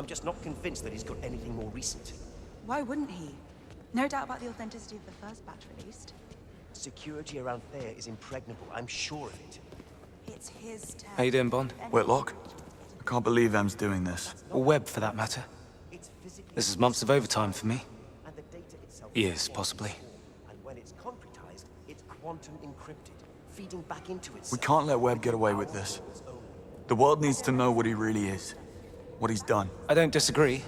I'm just not convinced that he's got anything more recent. Why wouldn't he? No doubt about the authenticity of the first batch released. Security around there is impregnable, I'm sure of it. It's his town. How you doing, Bond? Whitlock? I can't believe M's doing this. Or Webb, for that matter. This is months of overtime for me. And the data itself Years, possibly. And when it's concretized, it's quantum encrypted, feeding back into itself. We can't let Webb get away with this. The world needs to know what he really is. What he's done. I don't disagree.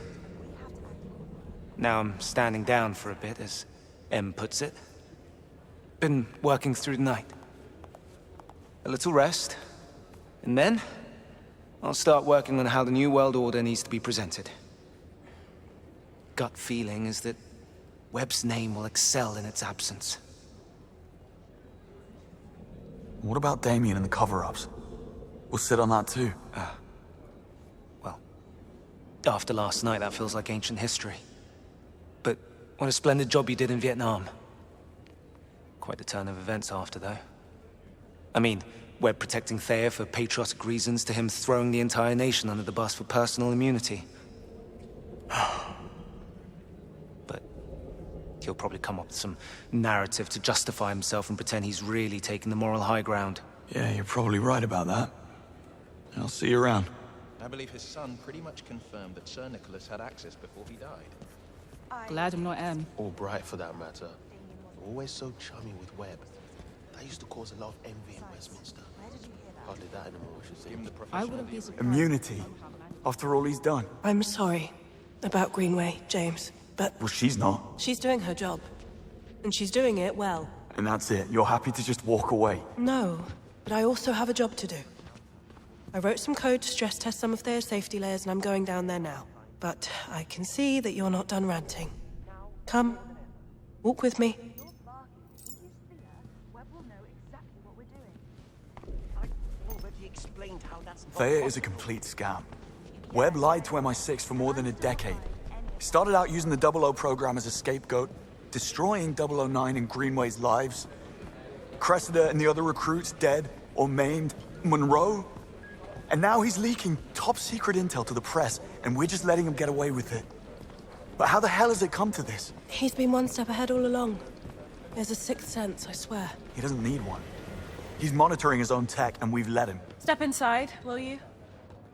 Now I'm standing down for a bit, as M puts it. Been working through the night. A little rest, and then I'll start working on how the New World Order needs to be presented. Gut feeling is that Webb's name will excel in its absence. What about Damien and the cover-ups? We'll sit on that too. Well, after last night, that feels like ancient history. But what a splendid job you did in Vietnam. Quite the turn of events after, though. I mean, Webb protecting Thea for patriotic reasons to him throwing the entire nation under the bus for personal immunity. But he'll probably come up with some narrative to justify himself and pretend he's really taking the moral high ground. Yeah, you're probably right about that. I'll see you around. I believe his son pretty much confirmed that Sir Nicholas had access before he died. Glad I'm not M. Or Bright, for that matter. Always so chummy with Webb. That used to cause a lot of envy in Westminster. Hardly that anymore, I should say. I wouldn't be surprised. Immunity. After all he's done. I'm sorry about Greenway, James, but Well, she's not. she's doing her job. And she's doing it well. And that's it. You're happy to just walk away. No, but I also have a job to do. I wrote some code to stress test some of their safety layers, and I'm going down there now. But I can see that you're not done ranting. Come, walk with me. Thea is a complete scam. Webb lied to MI6 for more than a decade. He started out using the 00 program as a scapegoat, destroying 009 and Greenway's lives. Cressida and the other recruits dead or maimed. Monroe. And now he's leaking top-secret intel to the press, and we're just letting him get away with it. But how the hell has it come to this? He's been one step ahead all along. There's a sixth sense, I swear. He doesn't need one. He's monitoring his own tech, and we've let him. Step inside, will you?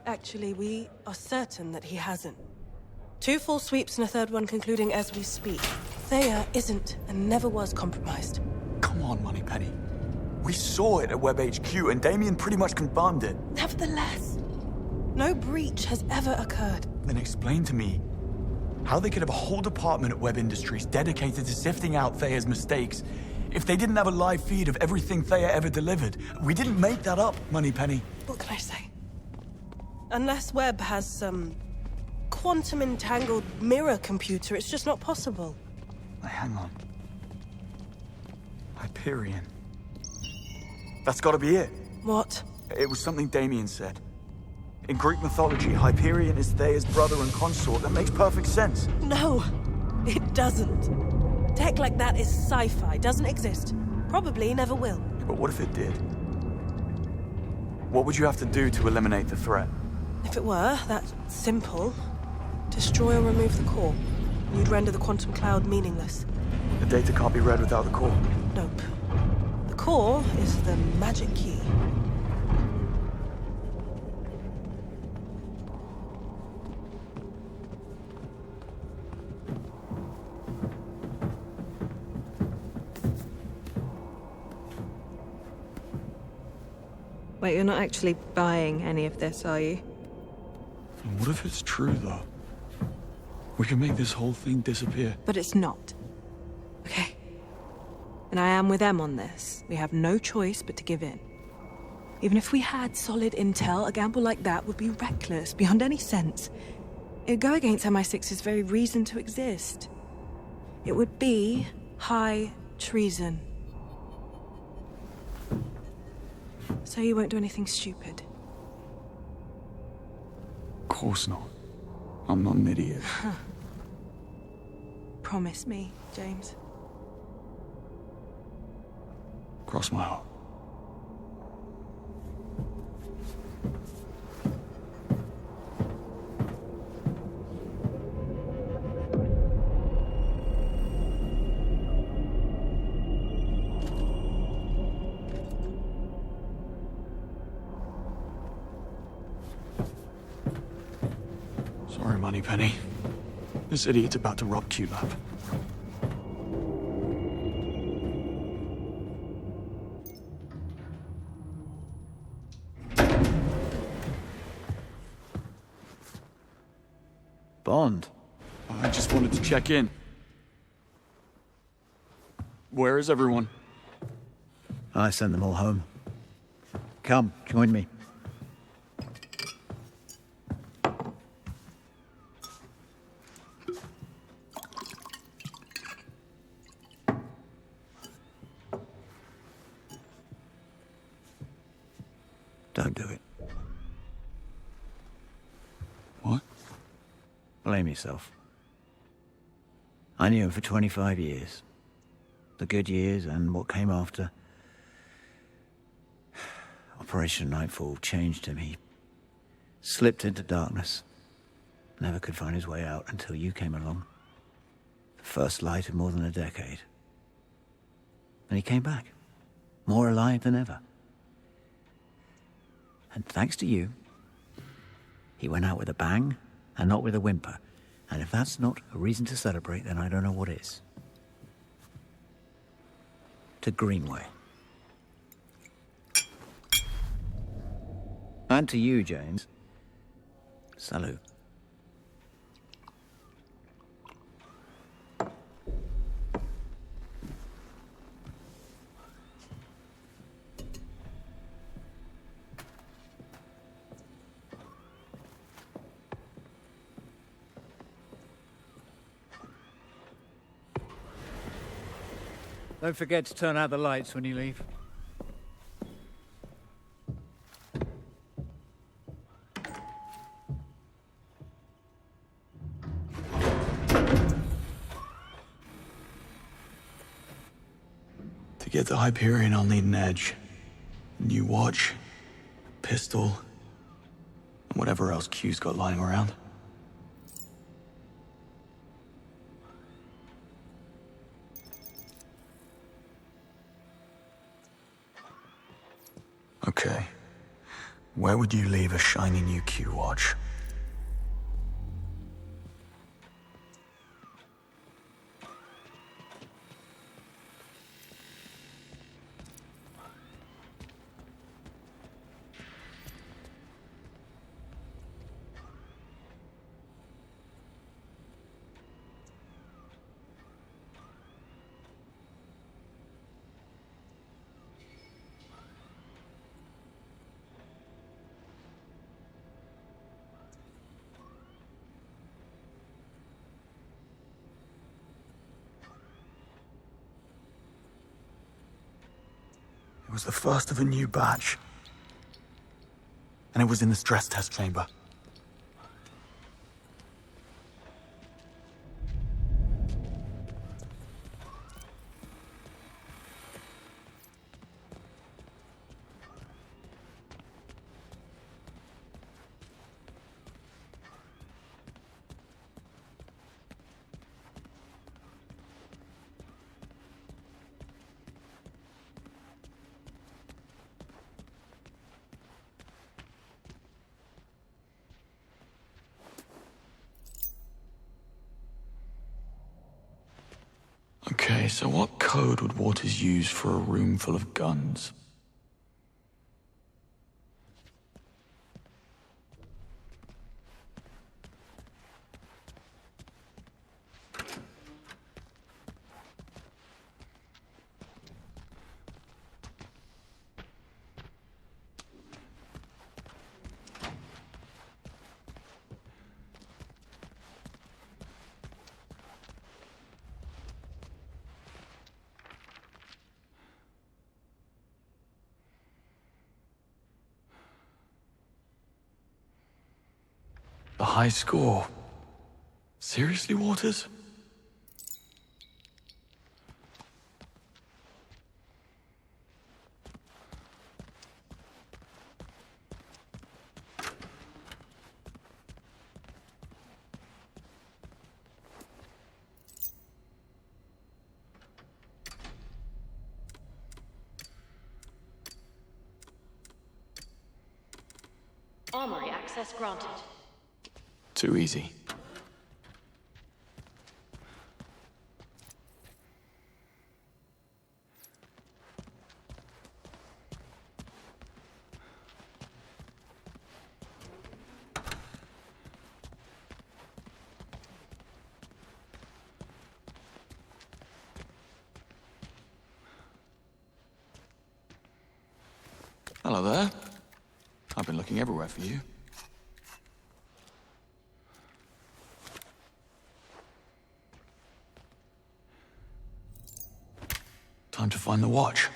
Actually, we are certain that he hasn't. 2 full sweeps and a third one concluding as we speak. Thea isn't and never was compromised. Come on, Moneypenny. We saw it at Web HQ, and Damien pretty much confirmed it. Nevertheless, no breach has ever occurred. Then explain to me how they could have a whole department at Web Industries dedicated to sifting out Thea's mistakes if they didn't have a live feed of everything Thea ever delivered. We didn't make that up, Moneypenny. What can I say? Unless Webb has some quantum-entangled mirror computer, it's just not possible. Hang on. Hyperion. That's gotta be it. What? It was something Damien said. In Greek mythology, Hyperion is Thea's brother and consort. That makes perfect sense. No, it doesn't. Tech like that is sci-fi, doesn't exist. Probably never will. But what if it did? What would you have to do to eliminate the threat? If it were that simple, destroy or remove the core. You'd render the quantum cloud meaningless. The data can't be read without the core. Nope. The core is the magic key. Wait, you're not actually buying any of this, are you? And what if it's true, though? We can make this whole thing disappear. But it's not. Okay? And I am with Em on this. We have no choice but to give in. Even if we had solid intel, a gamble like that would be reckless, beyond any sense. It would go against MI6's very reason to exist. It would be high treason. So you won't do anything stupid? Of course not. I'm not an idiot. Promise me, James. Cross my heart. Moneypenny. This idiot's about to rob Q-Lab. Bond. I just wanted to check in. Where is everyone? I sent them all home. Come, join me. Don't do it. What? Blame yourself. I knew him for 25 years. The good years and what came after. Operation Nightfall changed him. He slipped into darkness. Never could find his way out until you came along. The first light in more than a decade. And he came back. More alive than ever. And thanks to you, he went out with a bang and not with a whimper. And if that's not a reason to celebrate, then I don't know what is. To Greenway. And to you, James. Salute. Don't forget to turn out the lights when you leave. To get the Hyperion, I'll need an edge. A new watch, pistol, and whatever else Q's got lying around. Okay. Where would you leave a shiny new Q watch? It was the first of a new batch. And it was in the stress test chamber. Okay, so what code would Waters use for a room full of guns? The high score. Seriously, Waters? Armory access granted. Too easy. Hello there. I've been looking everywhere for you. Time to find the watch.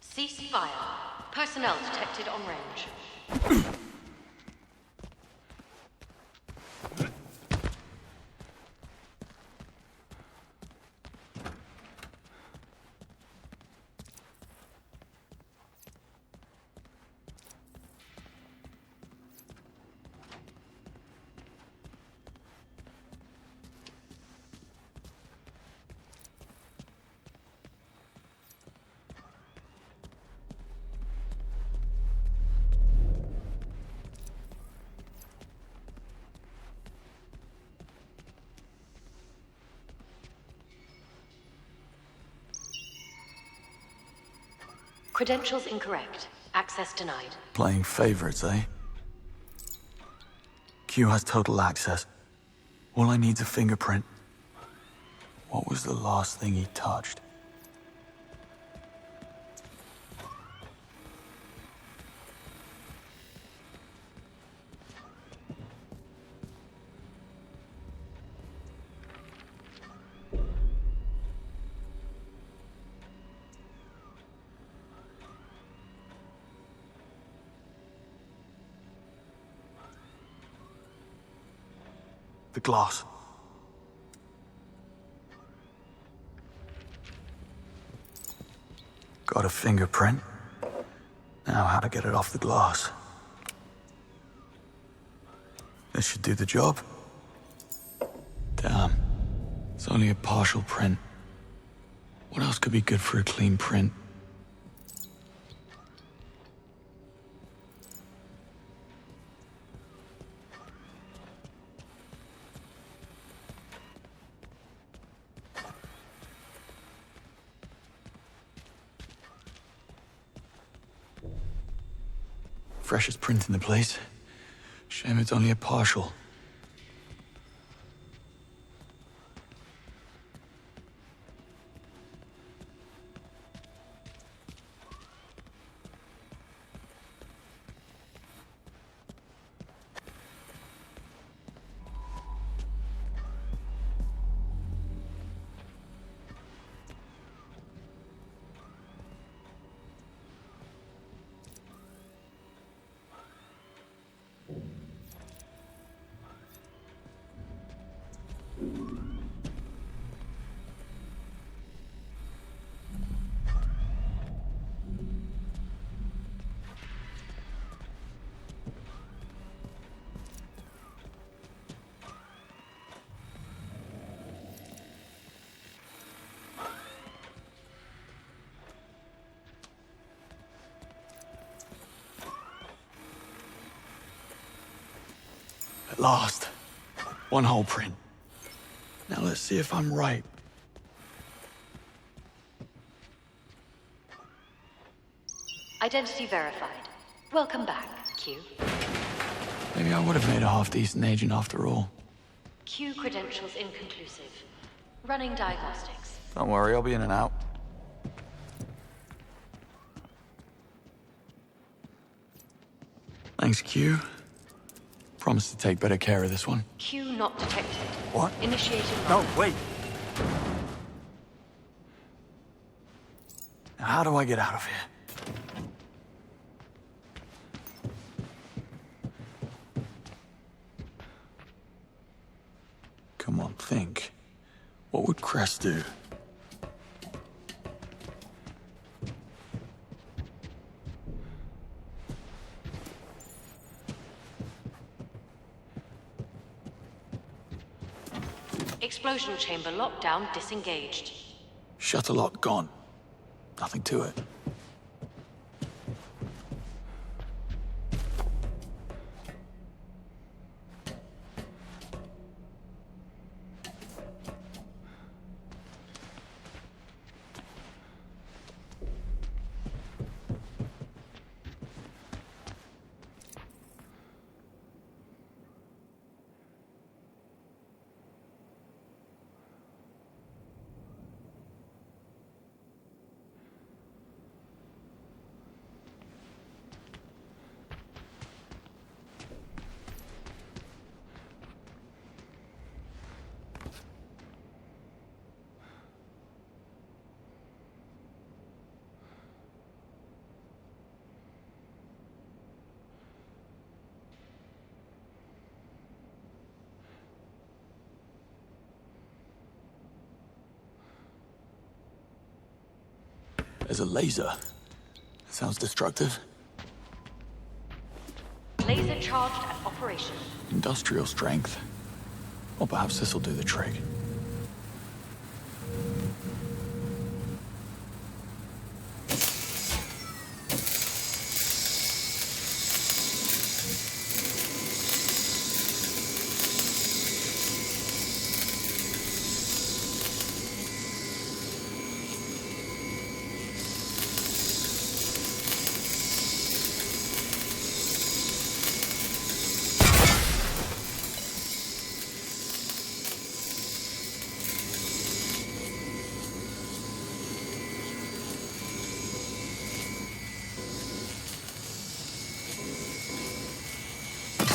Cease fire. Personnel detected on range. Credentials incorrect. Access denied. Playing favorites, eh? Q has total access. All I need's a fingerprint. What was the last thing he touched? The glass. Got a fingerprint. Now how to get it off the glass. This should do the job. Damn. It's only a partial print. What else could be good for a clean print? Freshest print in the place. Shame it's only a partial. At last. One whole print. Now let's see if I'm right. Identity verified. Welcome back, Q. Maybe I would have made a half-decent agent after all. Q credentials inconclusive. Running diagnostics. Don't worry, I'll be in and out. Thanks, Q. Promise to take better care of this one. Q not detected. What? Initiating. No, wait. Now, how do I get out of here? Come on, think. What would Crest do? Explosion chamber lockdown disengaged. Shutter lock gone. Nothing to it. There's a laser. Sounds destructive. Laser charged at operation. Industrial strength. Or perhaps this'll do the trick.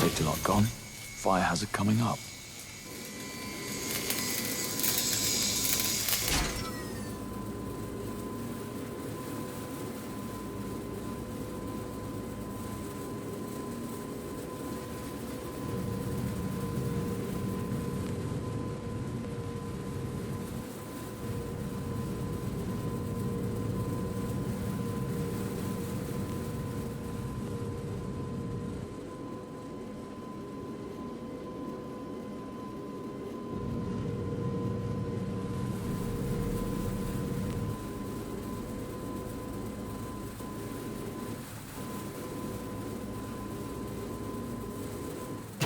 Safety lock gone. Fire hazard coming up.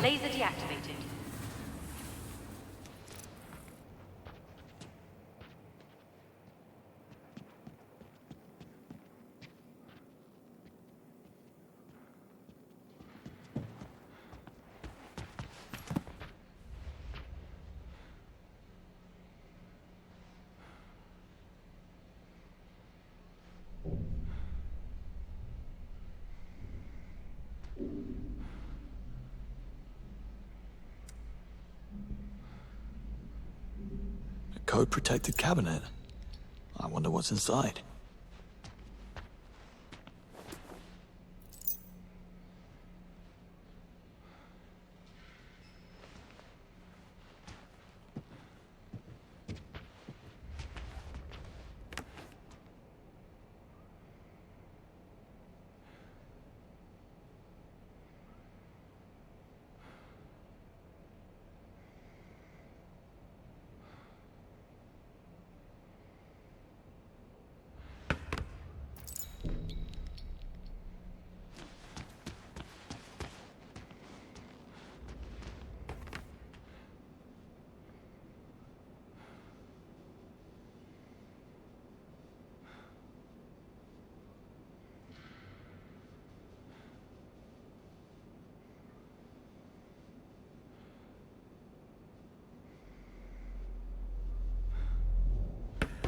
Laser deactivated. Code-protected cabinet. I wonder what's inside.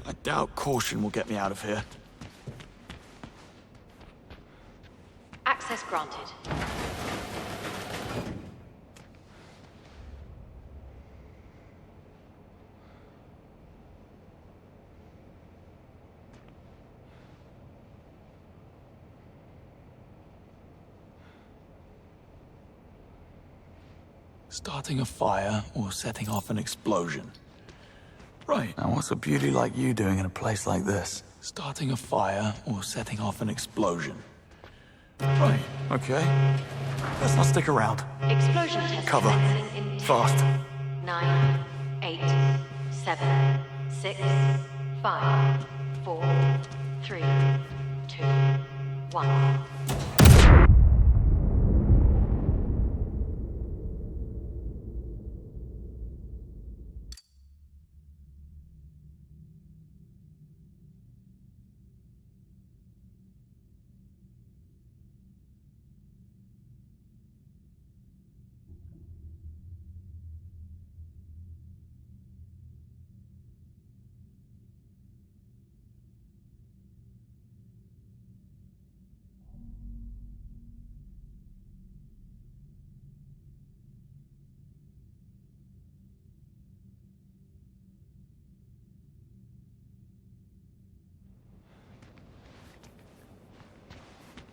I doubt caution will get me out of here. Access granted. Starting a fire or setting off an explosion. Right. Now what's a beauty like you doing in a place like this? Starting a fire or setting off an explosion. Right. Okay. Let's not stick around. Explosion test Cover. commencing in 10, Fast. 9, 8, 7, 6, 5, 4, 3, 2, 1.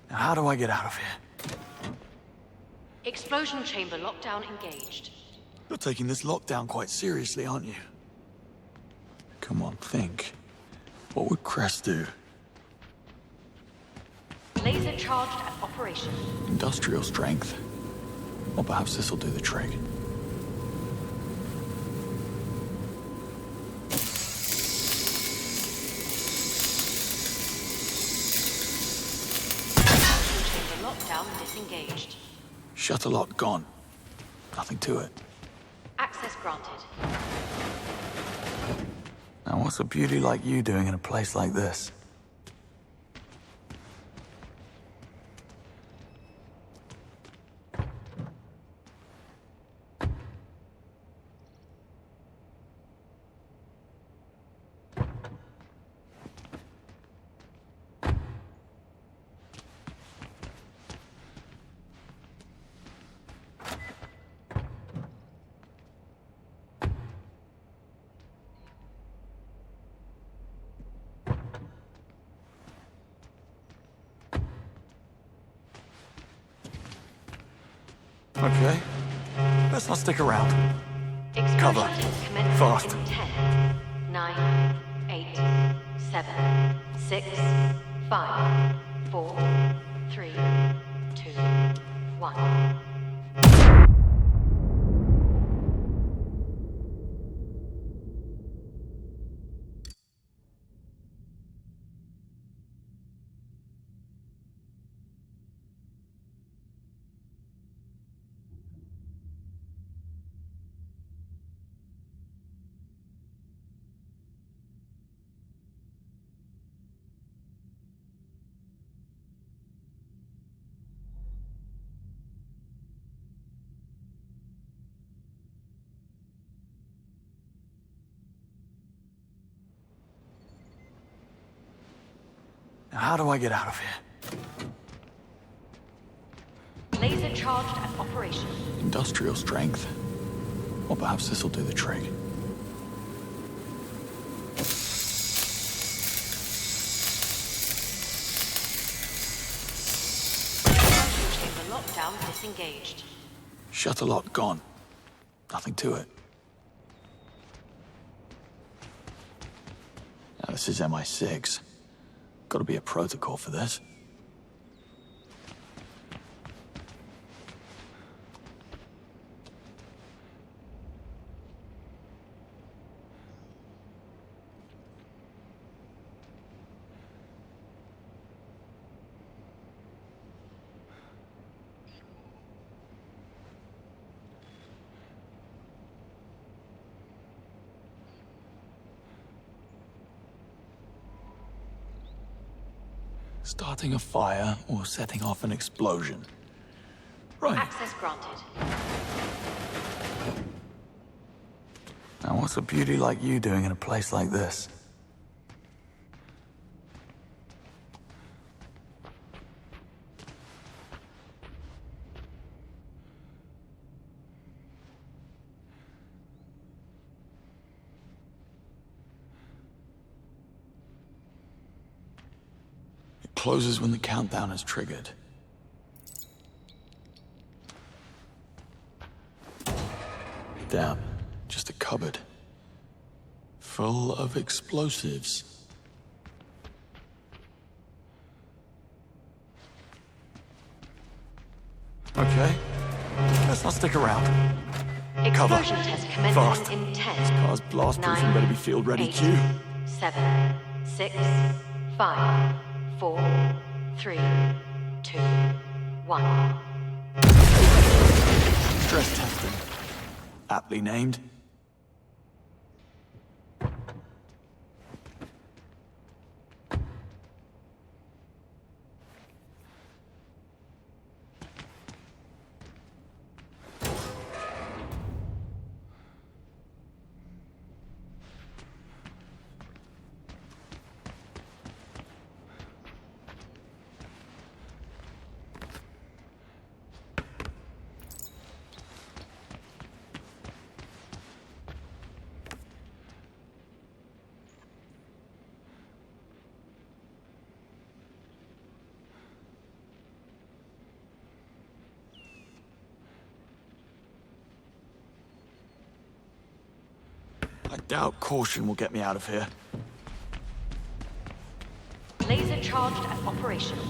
Now, how do I get out of here? Explosion chamber lockdown engaged. You're taking this lockdown quite seriously, aren't you? Come on, think. What would Crest do? Laser charged at operation. Industrial strength. Or perhaps this'll do the trick. Lockdown disengaged. Shutter lock gone. Nothing to it. Access granted. Now what's a beauty like you doing in a place like this? Okay. Let's not stick around. Cover. Fast. 10, 9, 8, 7, 6, 5, 4, 3, 2, 1. Now, how do I get out of here? Laser charged at operation. Industrial strength. Or perhaps this'll do the trick. The lockdown disengaged. Shutter lock gone. Nothing to it. Now this is MI6. Gotta be a protocol for this. Starting a fire or setting off an explosion. Right. Access granted. Now what's a beauty like you doing in a place like this? Closes when the countdown is triggered. Damn, just a cupboard. Full of explosives. Okay, let's not stick around. Cover. Explosion test Fast. commencing in 10. This car's blast-proof and better be field ready. 8, Q. 7, 6, 5, 4, 3, 2, 1. Stress testing. Aptly named. I doubt caution will get me out of here. Laser charged and operational.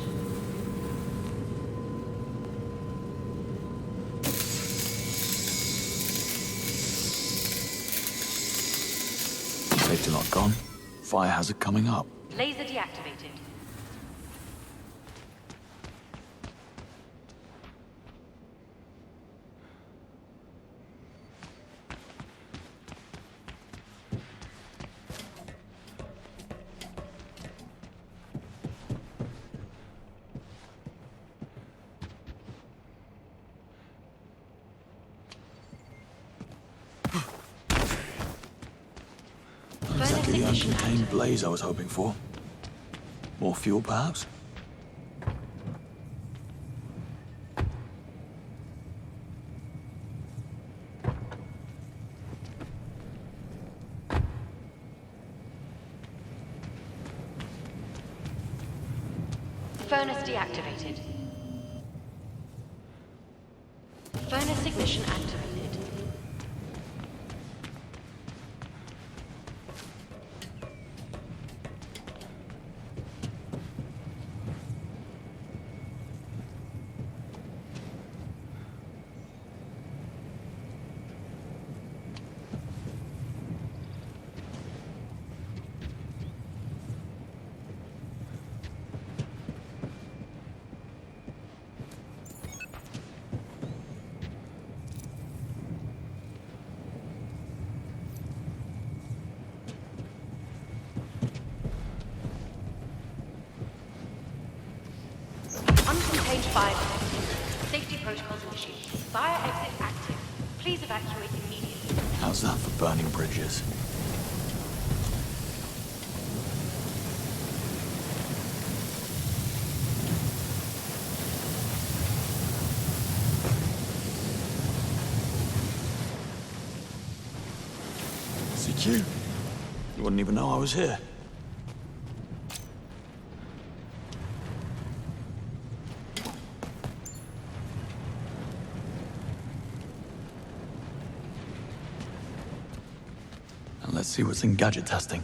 Safety lock gone. Fire hazard coming up. Laser deactivated. Exactly the uncontained blaze I was hoping for. More fuel, perhaps? Furnace deactivated. Furnace ignition activated. Uncontained fire detected. Safety protocols initiated. Fire exit active. Please evacuate immediately. How's that for burning bridges? CQ. You wouldn't even know I was here. And let's see what's in gadget testing.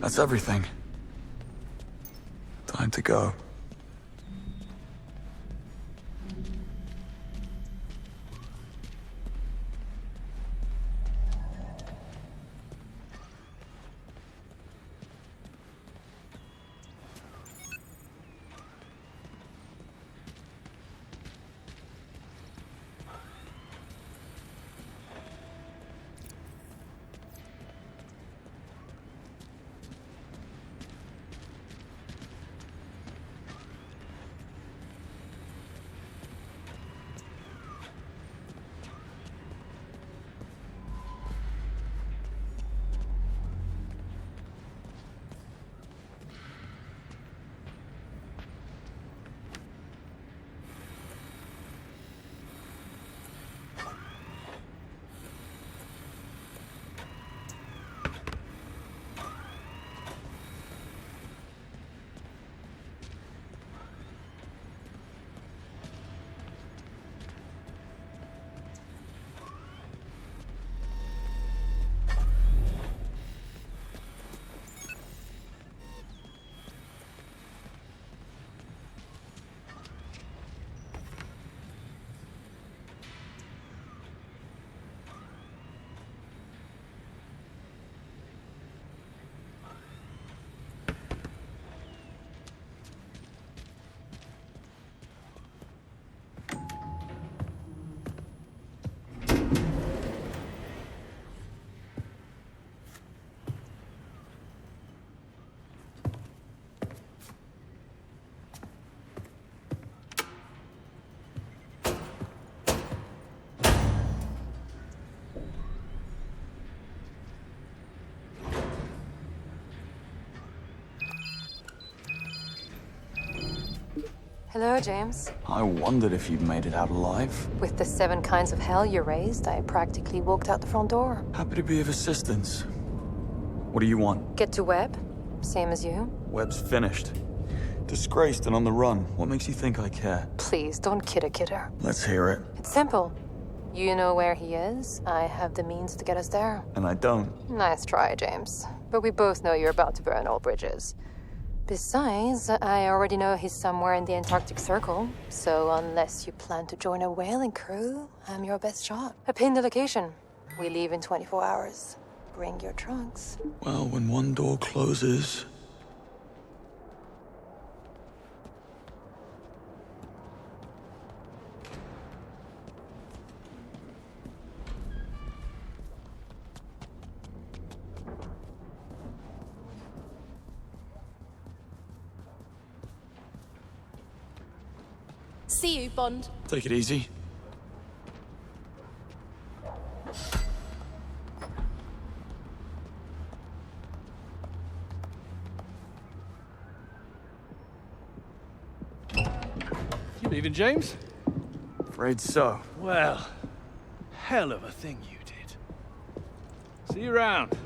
That's everything. Time to go. Hello, James. I wondered if you'd made it out alive. With the 7 kinds of hell you raised, I practically walked out the front door. Happy to be of assistance. What do you want? Get to Webb, same as you. Webb's finished. Disgraced and on the run. What makes you think I care? Please, don't kid a kidder. Let's hear it. It's simple. You know where he is. I have the means to get us there. And I don't. Nice try, James. But we both know you're about to burn all bridges. Besides, I already know he's somewhere in the Antarctic Circle. So unless you plan to join a whaling crew, I'm your best shot. I pinned the location. We leave in 24 hours. Bring your trunks. Well, when one door closes... See you, Bond. Take it easy. You leaving, James? Afraid so. Well, hell of a thing you did. See you around.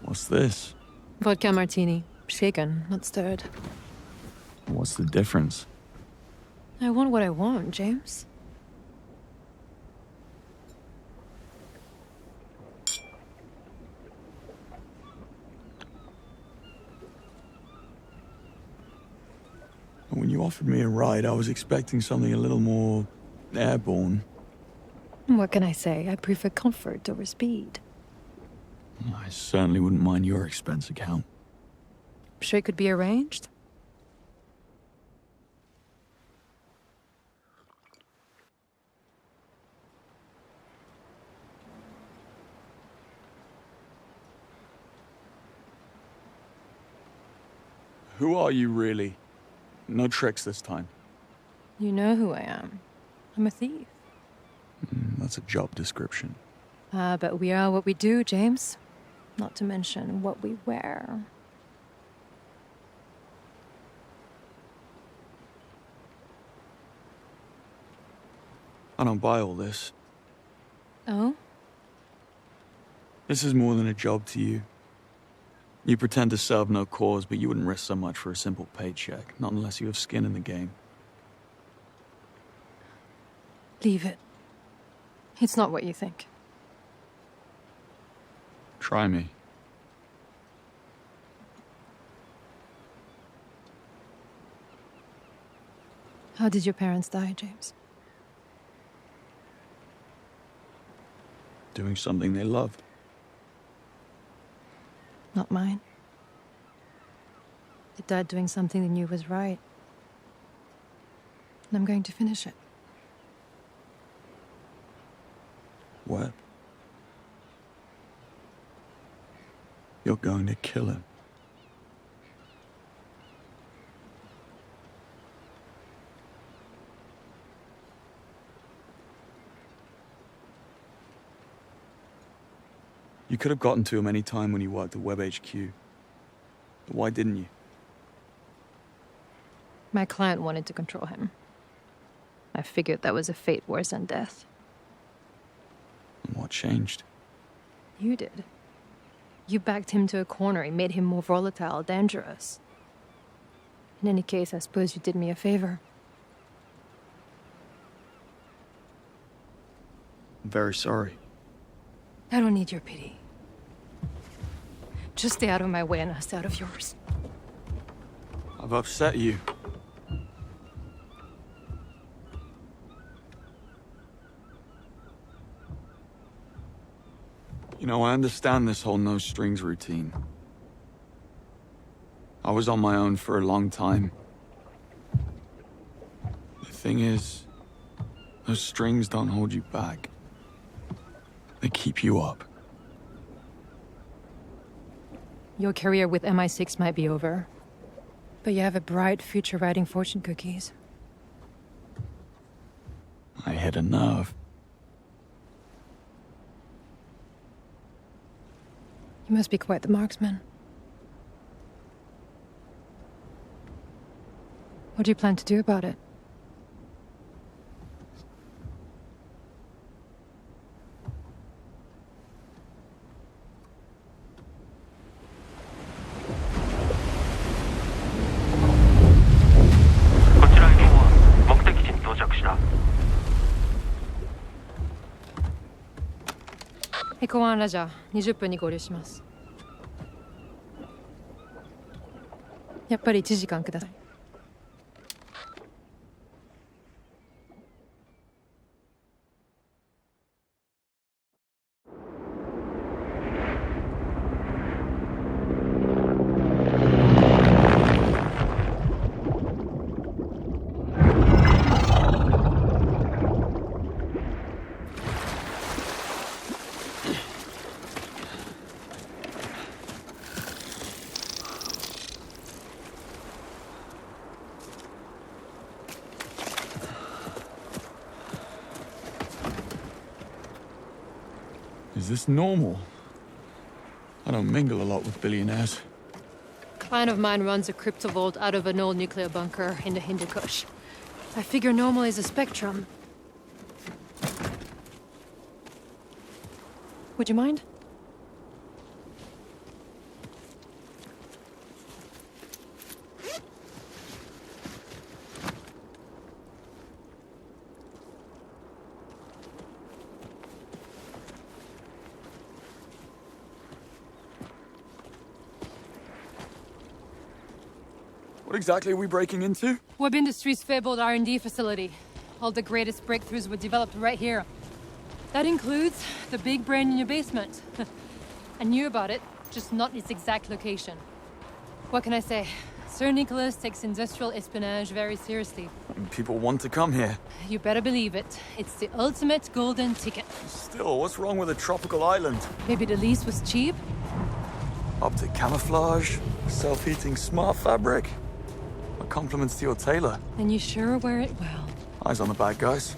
What's this? Vodka martini. Shaken, not stirred. What's the difference? I want what I want, James. When you offered me a ride, I was expecting something a little more airborne. What can I say? I prefer comfort over speed. I certainly wouldn't mind your expense account. Sure it could be arranged? Who are you, really? No tricks this time. You know who I am. I'm a thief. That's a job description. But we are what we do, James. Not to mention what we wear. I don't buy all this. Oh? This is more than a job to you. You pretend to serve no cause, but you wouldn't risk so much for a simple paycheck, not unless you have skin in the game. Leave it. It's not what you think. Try me. How did your parents die, James? Doing something they loved. Not mine. They died doing something they knew was right. And I'm going to finish it. What? You're going to kill him. You could have gotten to him any time when you worked at Web HQ. But why didn't you? My client wanted to control him. I figured that was a fate worse than death. And what changed? You did. You backed him to a corner and made him more volatile, dangerous. In any case, I suppose you did me a favor. I'm very sorry. I don't need your pity. Just stay out of my way and I'll stay out of yours. I've upset you. You know, I understand this whole no strings routine. I was on my own for a long time. The thing is, those strings don't hold you back. They keep you up. Your career with MI6 might be over, but you have a bright future writing fortune cookies. I hit a nerve. You must be quite the marksman. What do you plan to do about it?公安ラジャー20分に合流します。やっぱり1時間ください。Is this normal? I don't mingle a lot with billionaires. A client of mine runs a crypto vault out of an old nuclear bunker in the Hindu Kush. I figure normal is a spectrum. Would you mind? What exactly are we breaking into? Web Industries' fabled R&D facility. All the greatest breakthroughs were developed right here. That includes the big brain in your basement. I knew about it, just not its exact location. What can I say? Sir Nicholas takes industrial espionage very seriously. People want to come here. You better believe it. It's the ultimate golden ticket. Still, what's wrong with a tropical island? Maybe the lease was cheap? Optic camouflage, self-heating smart fabric. My compliments to your tailor. And you sure wear it well. Eyes on the bad guys.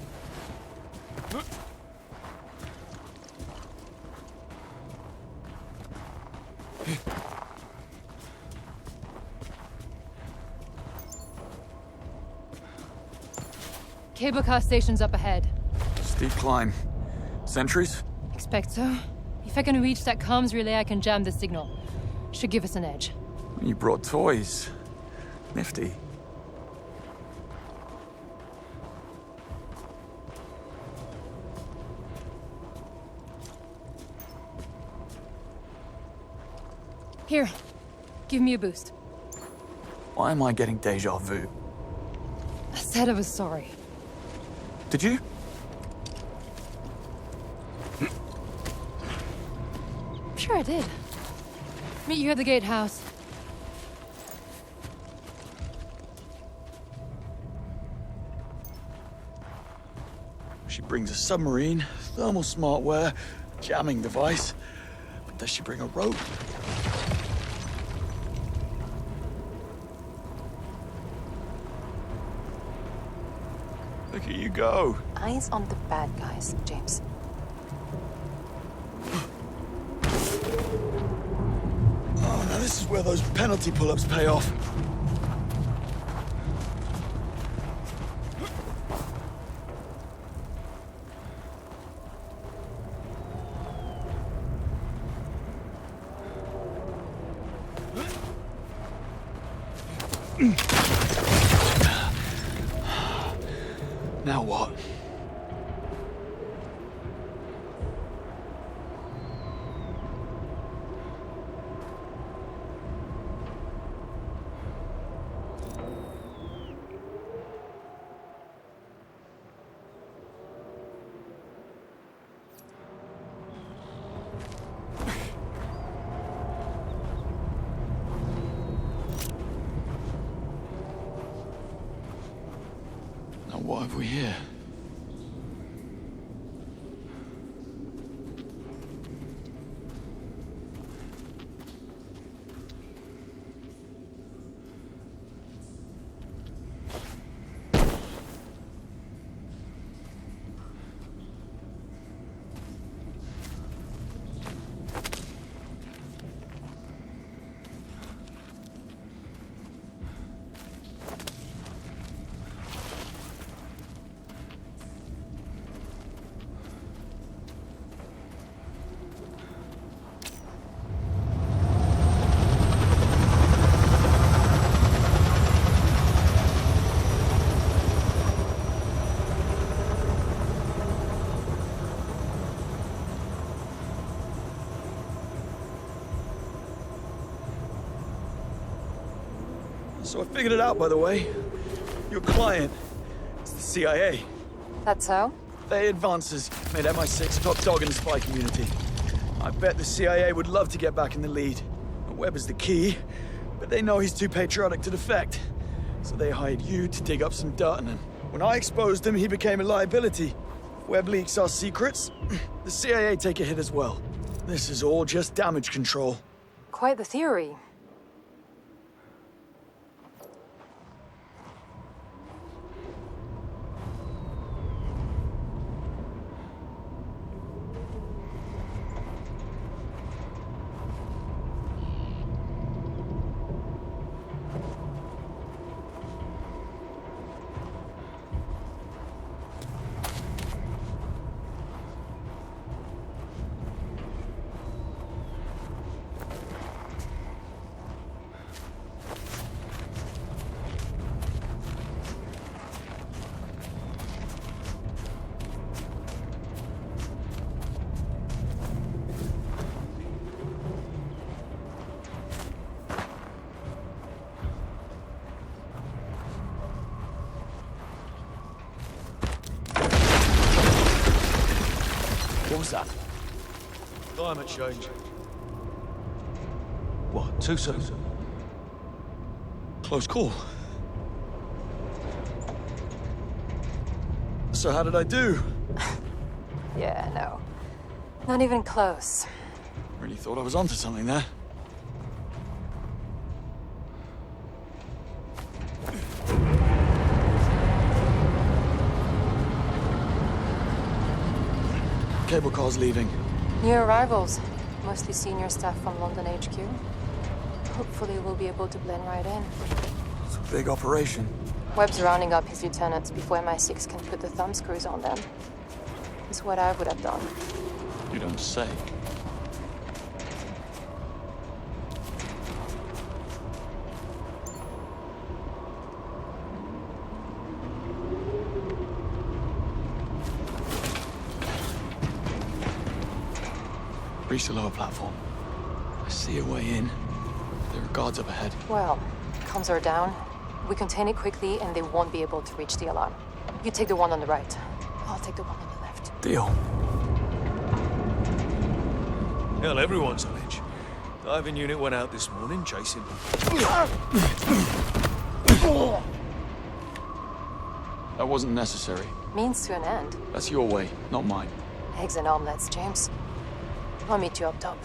Cable car station's up ahead. Steep climb. Sentries? Expect so. If I can reach that comms relay, I can jam the signal. Should give us an edge. You brought toys. Nifty. Here, give me a boost. Why am I getting deja vu? I said I was sorry. Did you? I'm sure I did. Meet you at the gatehouse. She brings a submarine, thermal smartware, jamming device. But does she bring a rope? Look at you go. Eyes on the bad guys, James. Oh, now this is where those penalty pull-ups pay off. Now what? What have we here? So I figured it out, by the way. Your client is the CIA. That's so? Their advances made MI6 top dog in the spy community. I bet the CIA would love to get back in the lead. Webb is the key, but they know he's too patriotic to defect. So they hired you to dig up some dirt on him. When I exposed him, he became a liability. If Webb leaks our secrets, the CIA take a hit as well. This is all just damage control. Quite the theory. What was that? Climate change. What, too soon? Close call. So how did I do? Yeah, no. Not even close. Really thought I was onto something there. Cable car's leaving. New arrivals. Mostly senior staff from London HQ. Hopefully we'll be able to blend right in. It's a big operation. Webb's rounding up his lieutenants before MI6 can put the thumbscrews on them. It's what I would have done. You don't say. Reach the lower platform. I see a way in. There are guards up ahead. Well, comms are down. We contain it quickly and they won't be able to reach the alarm. You take the one on the right. I'll take the one on the left. Deal. Hell, everyone's on edge. Diving unit went out this morning, chasing them. That wasn't necessary. Means to an end. That's your way, not mine. Eggs and omelets, James. I'll meet you up top.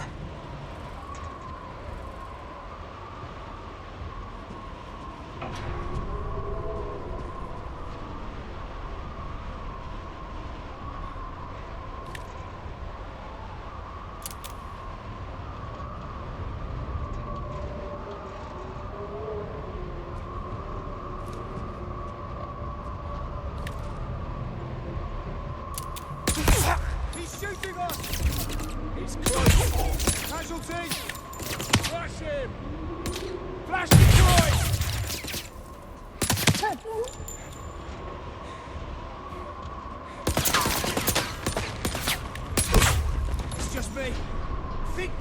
He's shooting us! He's close! Casualty! Flash him! Flash destroyed! It's just me. Think!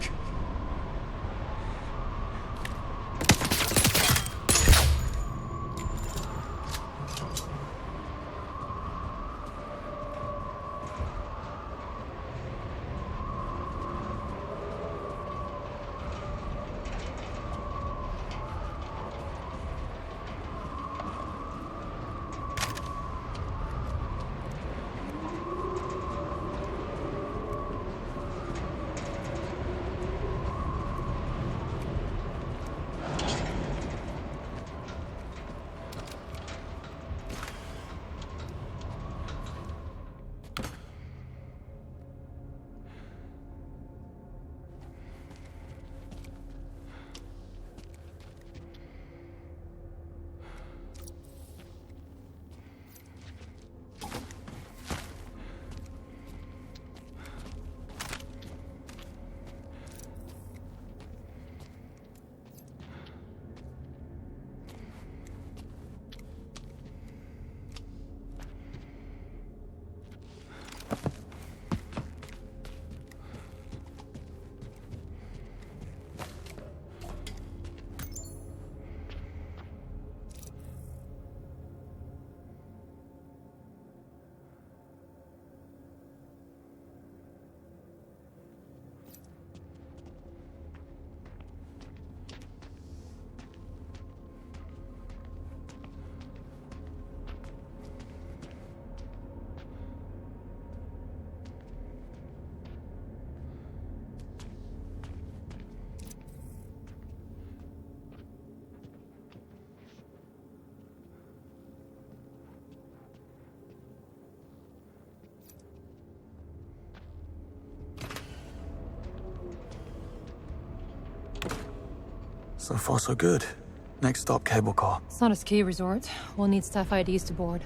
So far, so good. Next stop, cable car. It's not a ski resort. We'll need staff IDs to board.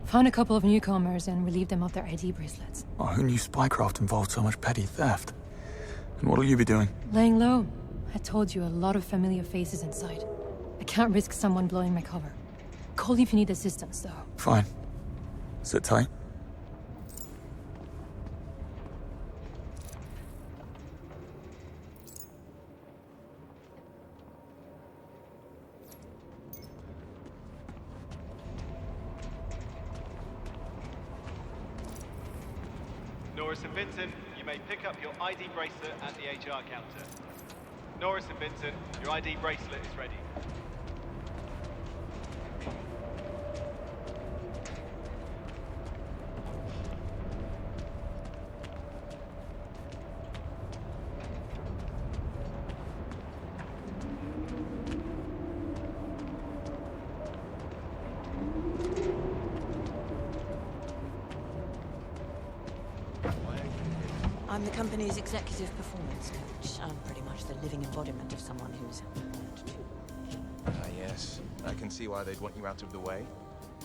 Find a couple of newcomers and relieve them of their ID bracelets. Oh, who knew spycraft involved so much petty theft? And what'll you be doing? Laying low. I told you, a lot of familiar faces inside. I can't risk someone blowing my cover. Call if you need assistance, though. Fine. Sit tight. Norris and Vincent, you may pick up your ID bracelet at the HR counter. Norris and Vincent, your ID bracelet is ready. I'm the company's executive performance coach. I'm pretty much the living embodiment of someone who's learned to. Ah, yes. I can see why they'd want you out of the way.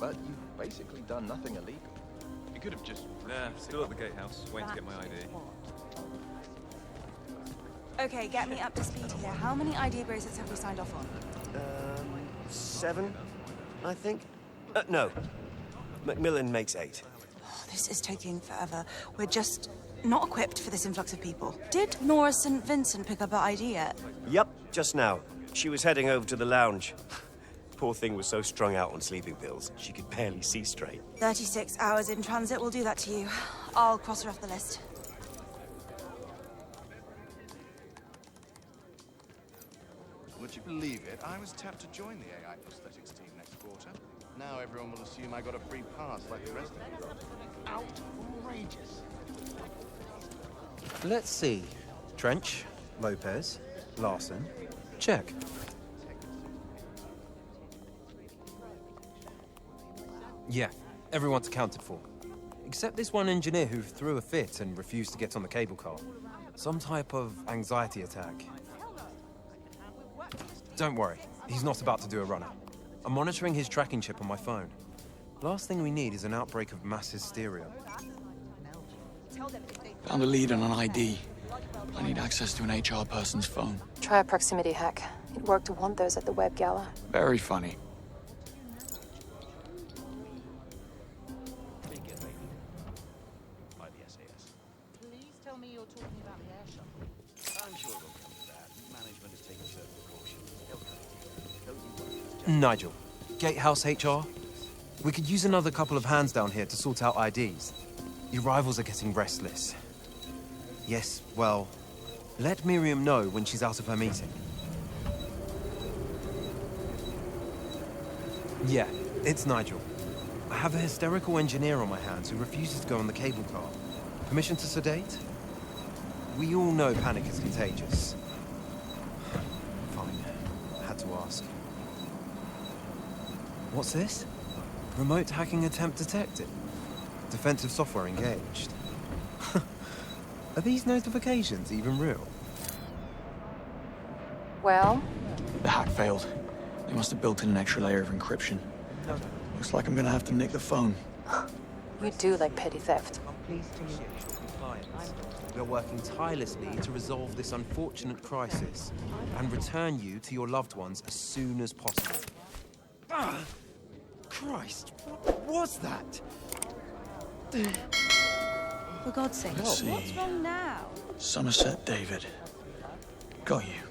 But you've basically done nothing illegal. You could have just... Yeah, still at the gatehouse, waiting to get my ID. Okay, get me up to speed here. How many ID bracelets have we signed off on? 7, I think. No. Macmillan makes 8. Oh, this is taking forever. We're just not equipped for this influx of people. Did Nora St. Vincent pick up her ID yet? Yep, just now. She was heading over to the lounge. Poor thing was so strung out on sleeping pills, she could barely see straight. 36 hours in transit will do that to you. I'll cross her off the list. Would you believe it? I was tapped to join the AI prosthetics team next quarter. Now everyone will assume I got a free pass like the rest of you. Outrageous. Let's see. Trench, Lopez, Larson. Check. Yeah, everyone's accounted for. Except this one engineer who threw a fit and refused to get on the cable car. Some type of anxiety attack. Don't worry, he's not about to do a runner. I'm monitoring his tracking chip on my phone. Last thing we need is an outbreak of mass hysteria. Found a lead on an ID. I need access to an HR person's phone. Try a proximity hack. It worked wonders at the web gala. Very funny. Please tell me you're talking about the air shuttle. I'm sure we'll come to that. Management has taken certain precautions. Don't you worry. Nigel, Gatehouse HR? We could use another couple of hands down here to sort out IDs. Your rivals are getting restless. Yes, well, let Miriam know when she's out of her meeting. Yeah, it's Nigel. I have a hysterical engineer on my hands who refuses to go on the cable car. Permission to sedate? We all know panic is contagious. Fine. Had to ask. What's this? Remote hacking attempt detected. Defensive software engaged. Are these notifications even real? Well? The hack failed. They must have built in an extra layer of encryption. Looks like I'm gonna have to nick the phone. You do like petty theft. We're working tirelessly to resolve this unfortunate crisis and return you to your loved ones as soon as possible. Ah! Christ, what was that? For God's sake, Let's see. what's wrong now? Somerset David. Got you.